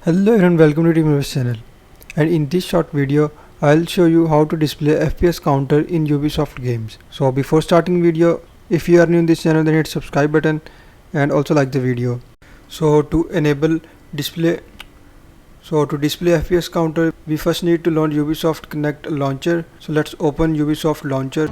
Hello everyone, welcome to Team channel. And in this short video, I'll show you how to display FPS counter in Ubisoft games. So before starting video, if you are new in this channel, then hit subscribe button and also like the video. So to enable display, to display FPS counter, we first need to launch Ubisoft Connect launcher. So let's open Ubisoft launcher.